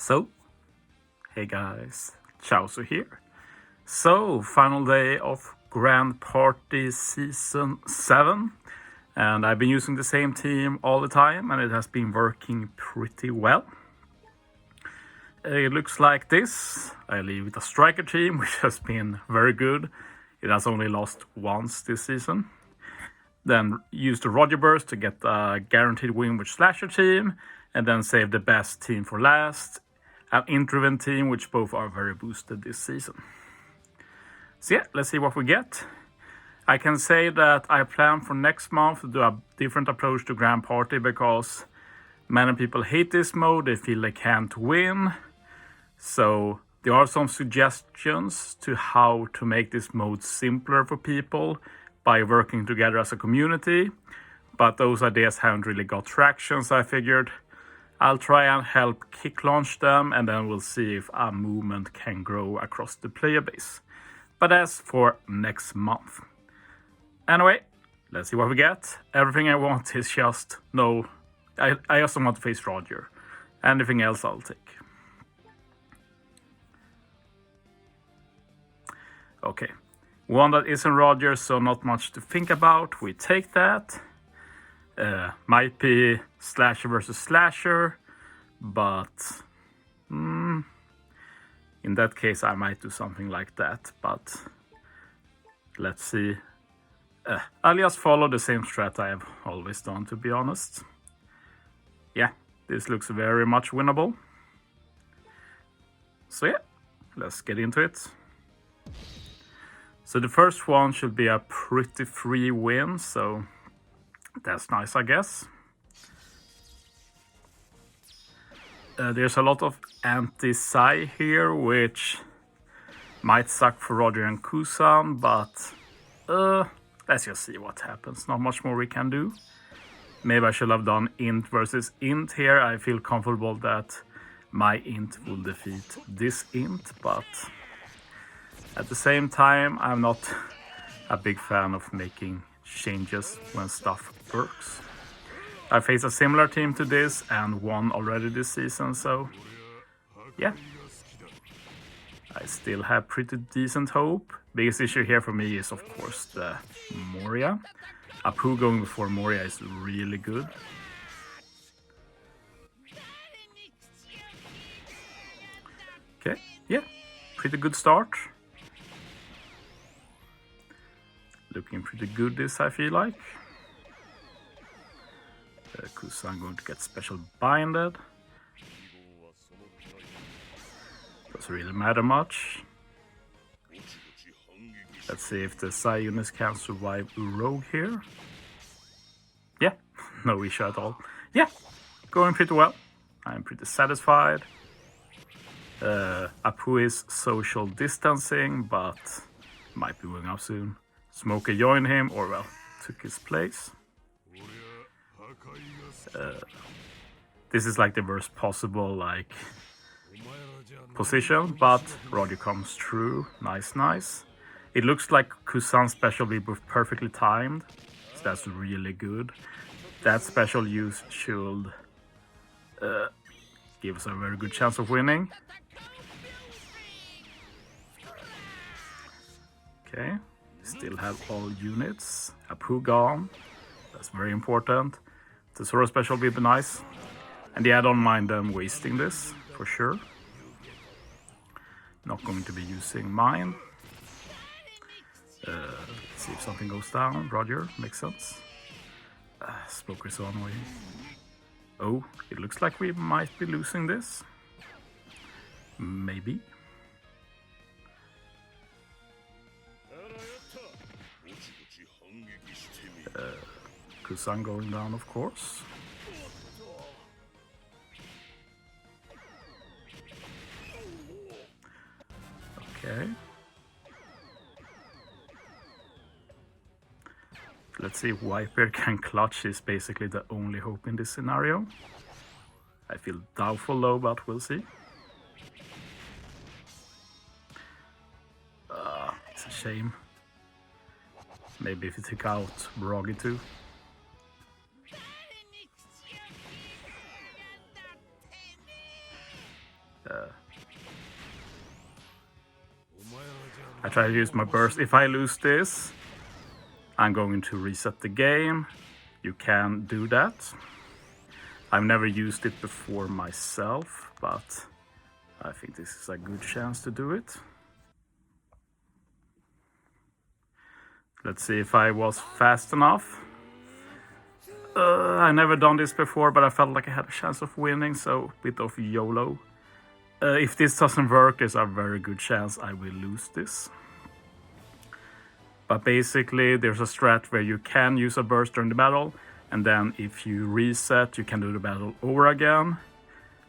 So, hey guys, Chauzu here. So, final day of Grand Party Season 7, and I've been using the same team all the time, and it has been working pretty well. It looks like this. I leave with a striker team, which has been very good. It has only lost once this season. Then use the Roger Burst to get a guaranteed win with Slasher team, and then save the best team for last. An Introvent team, which both are very boosted this season. So yeah, let's see what we get. I can say that I plan for next month to do a different approach to Grand Party because many people hate this mode. They feel they can't win. So there are some suggestions to how to make this mode simpler for people by working together as a community. But those ideas haven't really got traction, so I figured I'll try and help kick launch them, and then we'll see if a movement can grow across the player base. But that's for next month. Anyway, let's see what we get. Everything I want is just I just want to face Roger. Anything else I'll take. Okay, one that isn't Roger, so not much to think about. We take that. Might be Slasher versus Slasher, but in that case I might do something like that, but let's see. I'll just follow the same strat I have always done, to be honest. Yeah, this looks very much winnable. So yeah, let's get into it. So the first one should be a pretty free win, so that's nice, I guess. There's a lot of anti-Psy here, which might suck for Roger and Kusan, but let's just see what happens. Not much more we can do. Maybe I should have done int versus int here. I feel comfortable that my int will defeat this int, but at the same time, I'm not a big fan of making changes when stuff works. I faced a similar team to this and won already this season, so yeah. I still have pretty decent hope. Biggest issue here for me is of course the Moria. Apu going before Moria is really good. Okay, yeah, pretty good start. Looking pretty good this, I feel like. Kusan going to get special binded. Doesn't really matter much. Let's see if the Psy units can survive Rogue here. Yeah, no issue at all. Yeah, going pretty well. I'm pretty satisfied. Apu is social distancing, but might be going up soon. Smoker joined him, or well, took his place. This is like the worst possible position, but Roger comes through. Nice. It looks like Kusan's special will be perfectly timed, so that's really good. That special use should give us a very good chance of winning. Okay. Still have all units. Apu gone. That's very important. The Zoro special will be nice. And yeah, I don't mind them wasting this, for sure. Not going to be using mine. Let's see if something goes down. Roger, makes sense. Smoker's on way. Oh, it looks like we might be losing this. Maybe. Kusan going down, of course. Okay. Let's see if Whitebeard can clutch. Is basically the only hope in this scenario. I feel doubtful though, but we'll see. It's a shame. Maybe if you take out Brogy too. I try to use my burst. If I lose this, I'm going to reset the game. You can do that. I've never used it before myself, but I think this is a good chance to do it. Let's see if I was fast enough. I never done this before, but I felt like I had a chance of winning, so bit of YOLO. If this doesn't work, there's a very good chance I will lose this. But basically, there's a strat where you can use a burst during the battle, and then if you reset, you can do the battle over again.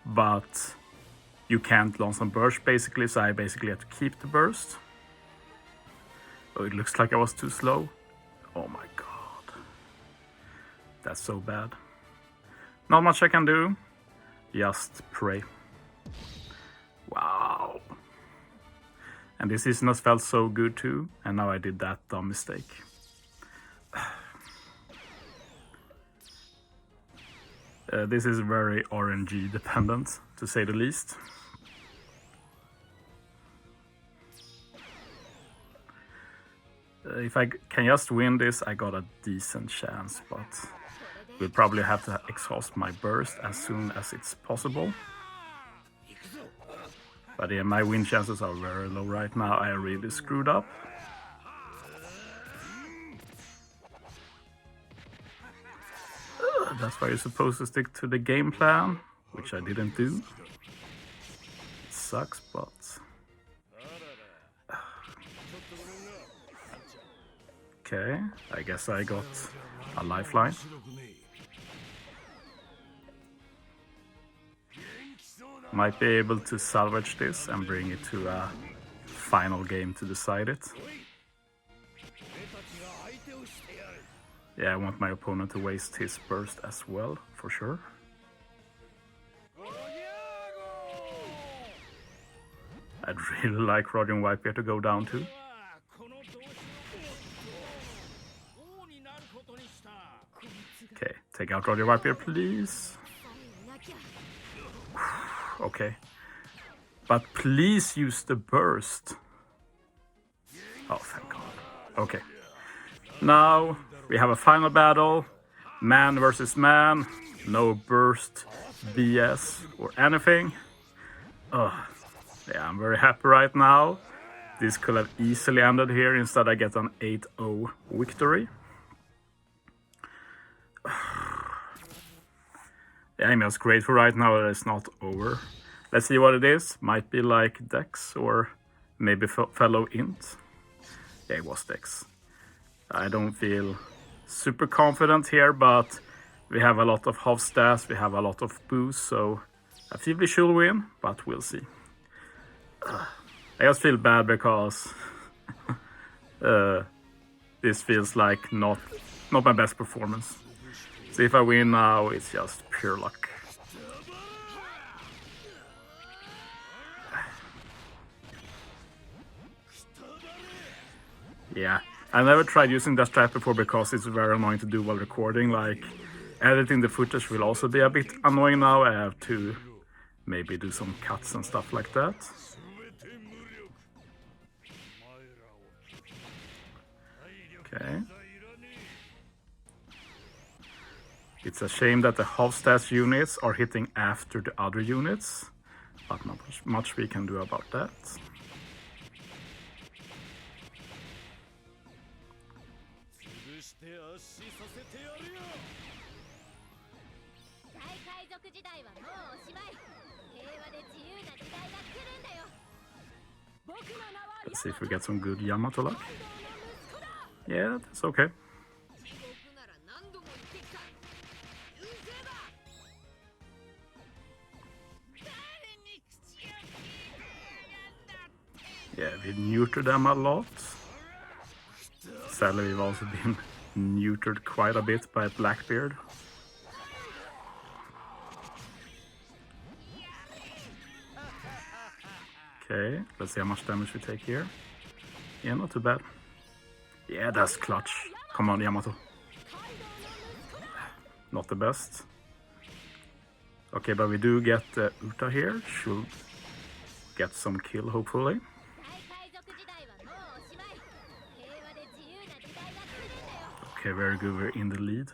But you can't launch some burst, basically, so I basically have to keep the burst. Oh, it looks like I was too slow. Oh my god. That's so bad. Not much I can do. Just pray. Wow. And this season has felt so good too, and now I did that dumb mistake. This is very RNG dependent, to say the least. If I can just win this, I got a decent chance, but we'll probably have to exhaust my burst as soon as it's possible. But yeah, my win chances are very low right now. I really screwed up. That's why you're supposed to stick to the game plan, which I didn't do. It sucks, but... Okay, I guess I got a lifeline. Might be able to salvage this and bring it to a final game to decide it. Yeah, I want my opponent to waste his burst as well, for sure. I'd really like Roger and Whitebeard to go down too. Okay, take out Roger Whitebeard, please. Okay. But please use the burst. Oh, thank God. Okay. Now we have a final battle. Man versus man. No burst, BS, or anything. Yeah, I'm very happy right now. This could have easily ended here. Instead, I get an 8-0 victory. Yeah, I'm just grateful right now that it's not over. Let's see what it is. Might be like Dex or maybe fellow Int. Yeah, it was Dex. I don't feel super confident here, but we have a lot of half stats, we have a lot of boost, so I feel we should win, but we'll see. I just feel bad because this feels like not my best performance. So if I win now, it's just pure luck. Yeah, I never tried using that strat before because it's very annoying to do while recording. Like, editing the footage will also be a bit annoying now. I have to maybe do some cuts and stuff like that. Okay. It's a shame that the half stats units are hitting after the other units, but not much we can do about that. Let's see if we get some good Yamato luck. Yeah, that's okay. Yeah, we neutered them a lot. Sadly, we've also been neutered quite a bit by Blackbeard. Okay, let's see how much damage we take here. Yeah, not too bad. Yeah, that's clutch. Come on, Yamato. Not the best. Okay, but we do get Uta here. Should get some kill, hopefully. Okay, very good, we're in the lead.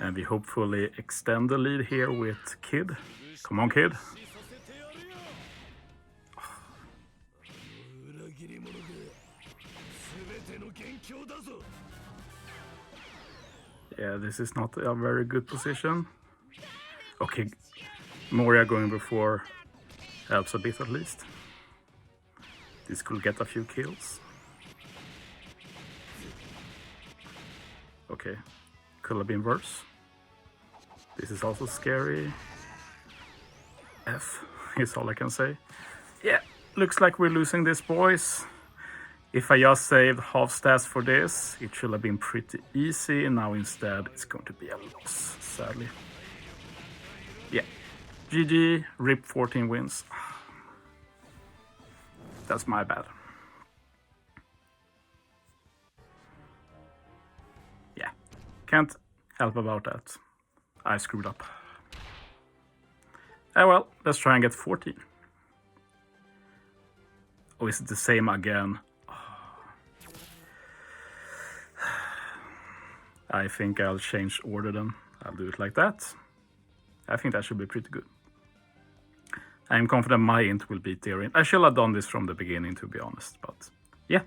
And we hopefully extend the lead here with Kid. Come on, Kid. Yeah, this is not a very good position. Okay, Moria going before helps a bit at least. This could get a few kills. Okay, could have been worse. This is also scary. F is all I can say. Yeah, looks like we're losing this, boys. If I just saved half stats for this, it should have been pretty easy. Now instead, it's going to be a loss, sadly. Yeah, GG, RIP 14 wins. That's my bad. Yeah, can't help about that. I screwed up. Well, let's try and get 14. Oh, is it the same again? I think I'll change order then. I'll do it like that. I think that should be pretty good. I'm confident my int will beat their int. I should have done this from the beginning, to be honest, but yeah,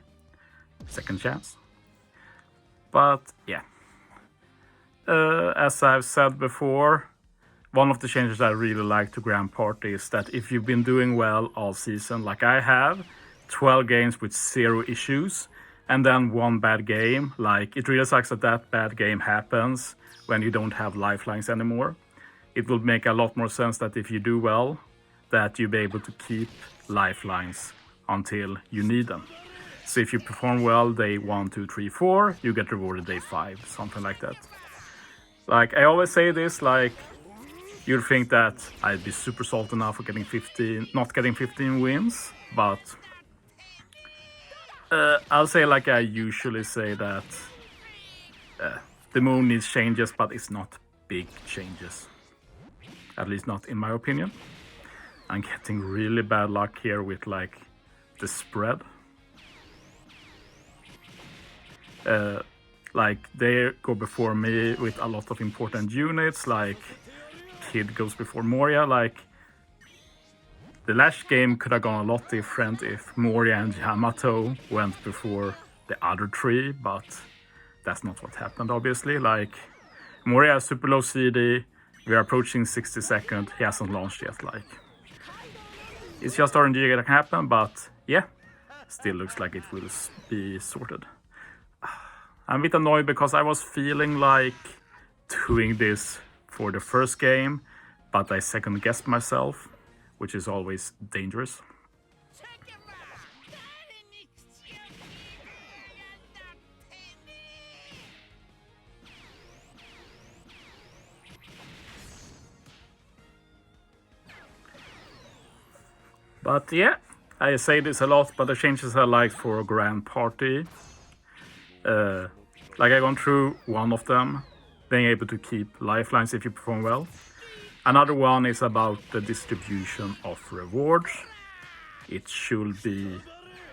second chance. But yeah, as I've said before, one of the changes I really like to Grand Party is that if you've been doing well all season, like I have, 12 games with 0 issues, and then one bad game, like it really sucks that that bad game happens when you don't have lifelines anymore. It will make a lot more sense that if you do well, that you'll be able to keep lifelines until you need them. So if you perform well day 1, 2, 3, 4, you get rewarded day 5, something like that. Like I always say this, like you'd think that I'd be super salty now for getting 15, not getting 15 wins, but I'll say like I usually say that the moon needs changes, but it's not big changes. At least not in my opinion. I'm getting really bad luck here with like the spread. Like they go before me with a lot of important units, like Kid goes before Moria. Like the last game could have gone a lot different if Moria and Yamato went before the other 3, but that's not what happened, obviously. Like Moria has super low CD, we are approaching 60 seconds, he hasn't launched yet. Like it's just RNG that can happen, but yeah, still looks like it will be sorted. I'm a bit annoyed because I was feeling like doing this for the first game, but I second guessed myself, which is always dangerous. But yeah, I say this a lot, but the changes I like for a Grand Party, like I gone through one of them, being able to keep lifelines if you perform well. Another one is about the distribution of rewards. It should be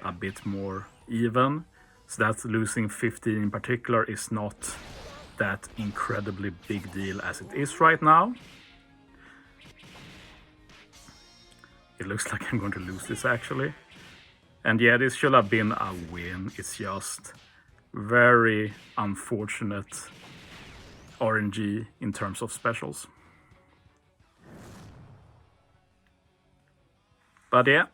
a bit more even, so that losing 15 in particular is not that incredibly big deal as it is right now. It looks like I'm going to lose this actually. And yeah, this should have been a win. It's just very unfortunate RNG in terms of specials. But yeah,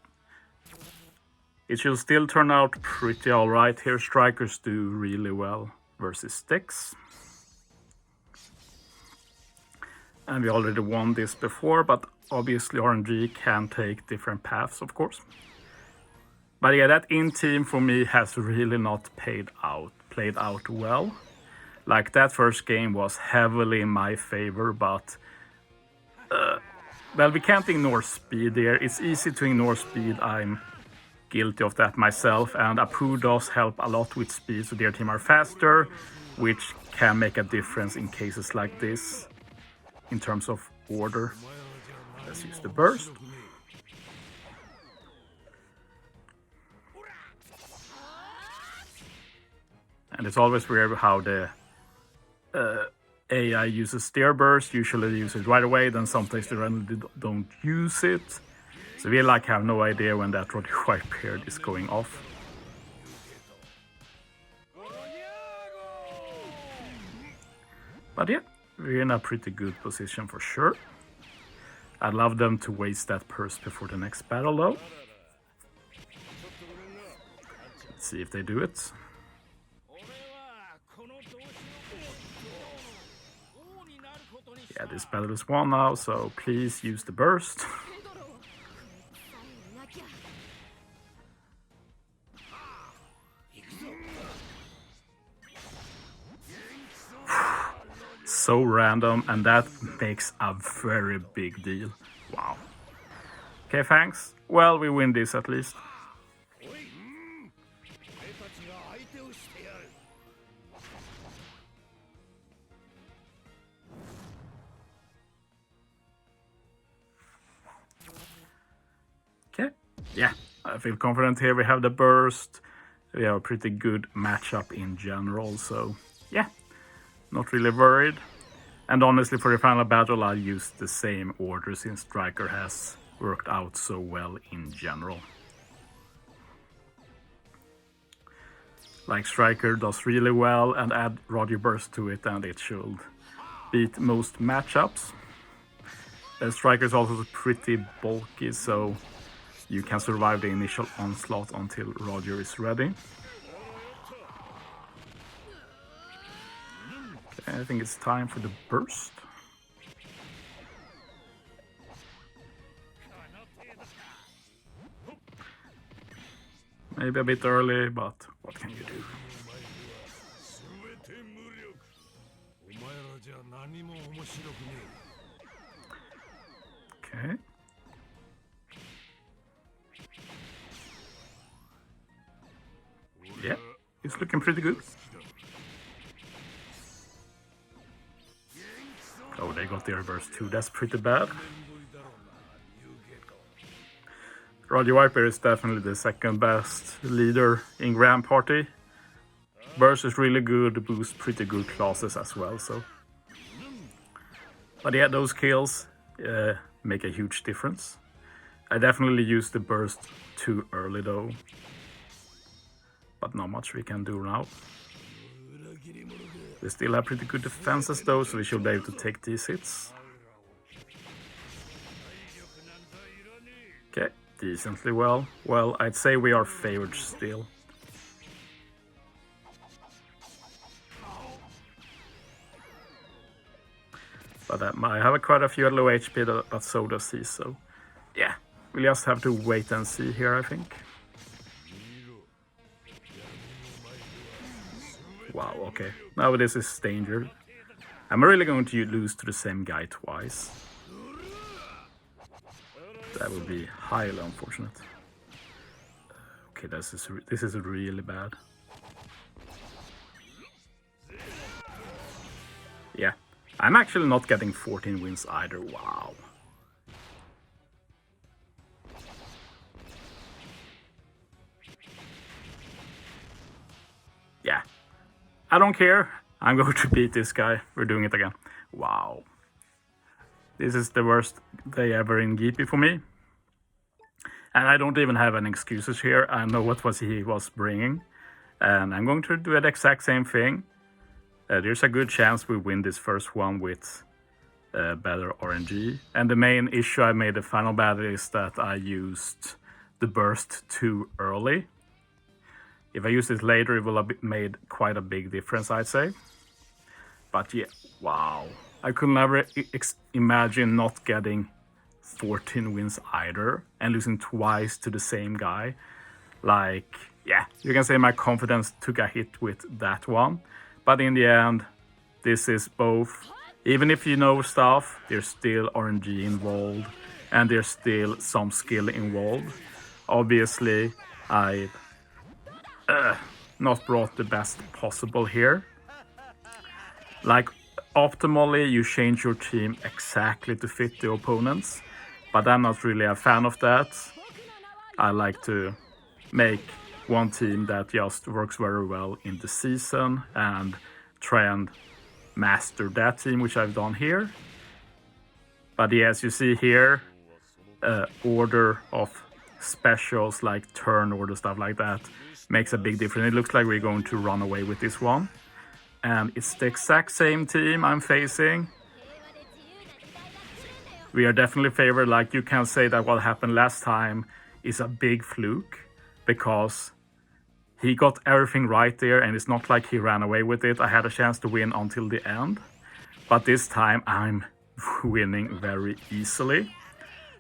it should still turn out pretty alright here. Strikers do really well versus sticks. And we already won this before, but obviously RNG can take different paths, of course. But yeah, that in-team for me has really not played out well. Like that first game was heavily in my favor, but well, we can't ignore speed there. It's easy to ignore speed. I'm guilty of that myself, and Apu does help a lot with speed, so their team are faster, which can make a difference in cases like this in terms of order. Let's use the burst. And it's always weird how the AI uses steer burst. Usually they use it right away, then sometimes they randomly don't use it. So we like have no idea when that Roddy White Beard is going off. But yeah, we're in a pretty good position for sure. I'd love them to waste that purse before the next battle though. Let's see if they do it. Yeah, this battle is won now, so please use the burst. So random, and that makes a very big deal. Wow. Okay, thanks. Well, we win this at least. Okay, yeah, I feel confident here. We have the burst. We have a pretty good matchup in general, so yeah, not really worried. And honestly, for the final battle, I'll use the same order since Striker has worked out so well in general. Like Striker does really well, and add Roddy Burst to it and it should beat most matchups. Striker is also pretty bulky, so you can survive the initial onslaught until Roger is ready. Okay, I think it's time for the burst. Maybe a bit early, but what can you do? Okay. Yeah, it's looking pretty good. Oh, they got the reverse too. That's pretty bad. Roddy Viper is definitely the second best leader in Grand Party. Burst is really good, boosts pretty good classes as well. So, but yeah, those kills make a huge difference. I definitely used the burst too early though, but not much we can do now. We still have pretty good defenses though, so we should be able to take these hits. Okay, decently well. Well, I'd say we are favored still. But I have quite a few at low HP, but so does he, so yeah. We'll just have to wait and see here, I think. Wow, okay. Now this is danger. I'm really going to lose to the same guy twice. That would be highly unfortunate. Okay, this is really bad. Yeah, I'm actually not getting 14 wins either. Wow. Yeah, I don't care. I'm going to beat this guy. We're doing it again. Wow. This is the worst day ever in GP for me. And I don't even have any excuses here. I know what he was bringing. And I'm going to do the exact same thing. There's a good chance we win this first one with better RNG. And the main issue I made the final battle is that I used the burst too early. If I use it later, it will have made quite a big difference, I'd say. But yeah, wow. I could never imagine not getting 14 wins either and losing twice to the same guy. Like, yeah, you can say my confidence took a hit with that one. But in the end, this is both. Even if you know stuff, there's still RNG involved and there's still some skill involved. Obviously, I not brought the best possible here. Like, optimally, you change your team exactly to fit the opponents, but I'm not really a fan of that. I like to make one team that just works very well in the season and try and master that team, which I've done here. But yeah, as you see here, order of specials like turn order, stuff like that, makes a big difference. It looks like we're going to run away with this one. And it's the exact same team I'm facing. We are definitely favored. Like, you can say that what happened last time is a big fluke, because he got everything right there, and it's not like he ran away with it. I had a chance to win until the end, but this time I'm winning very easily.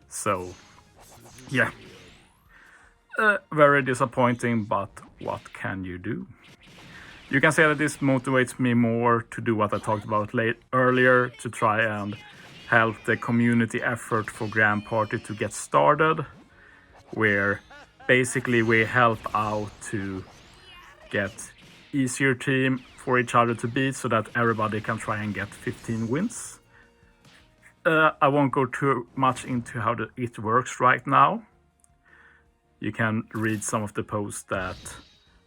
So yeah, very disappointing, but what can you do? You can say that this motivates me more to do what I talked about earlier, to try and help the community effort for Grand Party to get started, where basically we help out to get easier team for each other to beat, so that everybody can try and get 15 wins. I won't go too much into how it works right now. You can read some of the posts that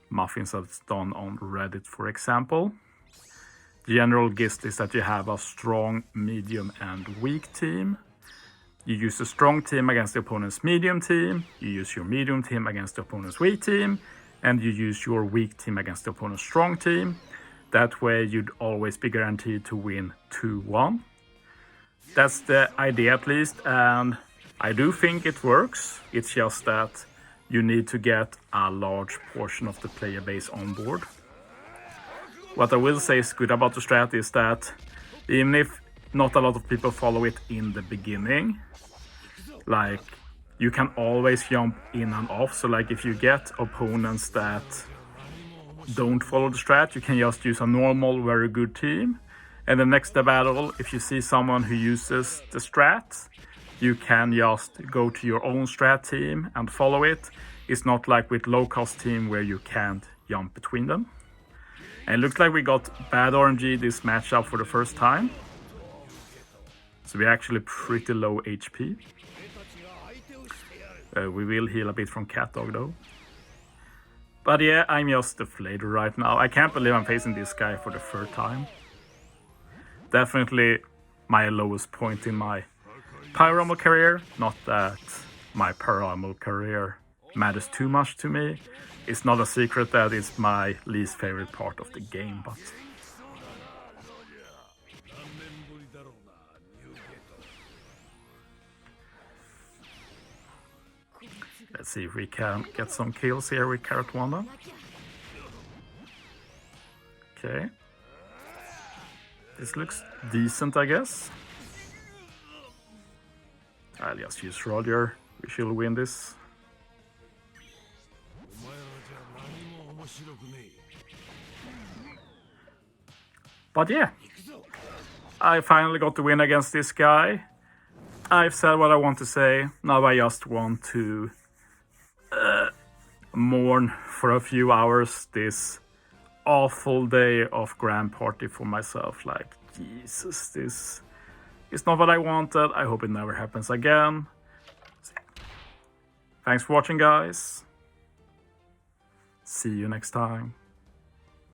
Muffins has done on Reddit, for example. The general gist is that you have a strong, medium, and weak team. You use the strong team against the opponent's medium team, you use your medium team against the opponent's weak team, and you use your weak team against the opponent's strong team. That way you'd always be guaranteed to win 2-1. That's the idea, at least, and I do think it works. It's just that you need to get a large portion of the player base on board. What I will say is good about the strat is that even if not a lot of people follow it in the beginning, like, you can always jump in and off. So like, if you get opponents that don't follow the strat, you can just use a normal, very good team. And the next battle, if you see someone who uses the strat, you can just go to your own strat team and follow it. It's not like with low cost team where you can't jump between them. And it looks like we got bad RNG this matchup for the first time. So we're actually pretty low HP. We will heal a bit from Cat Dog though. But yeah, I'm just deflated right now. I can't believe I'm facing this guy for the third time. Definitely my lowest point in my Pirate Rumble career. Not that my Pirate Rumble career matters too much to me. It's not a secret that it's my least favorite part of the game, but let's see if we can get some kills here with Carrot Wanda. Okay. This looks decent, I guess. I'll just use Roger. We should win this. But yeah, I finally got the win against this guy. I've said what I want to say. Now I just want to mourn for a few hours this awful day of Grand Party for myself. Like, Jesus, this is not what I wanted. I hope it never happens again. Thanks for watching, guys. See you next time.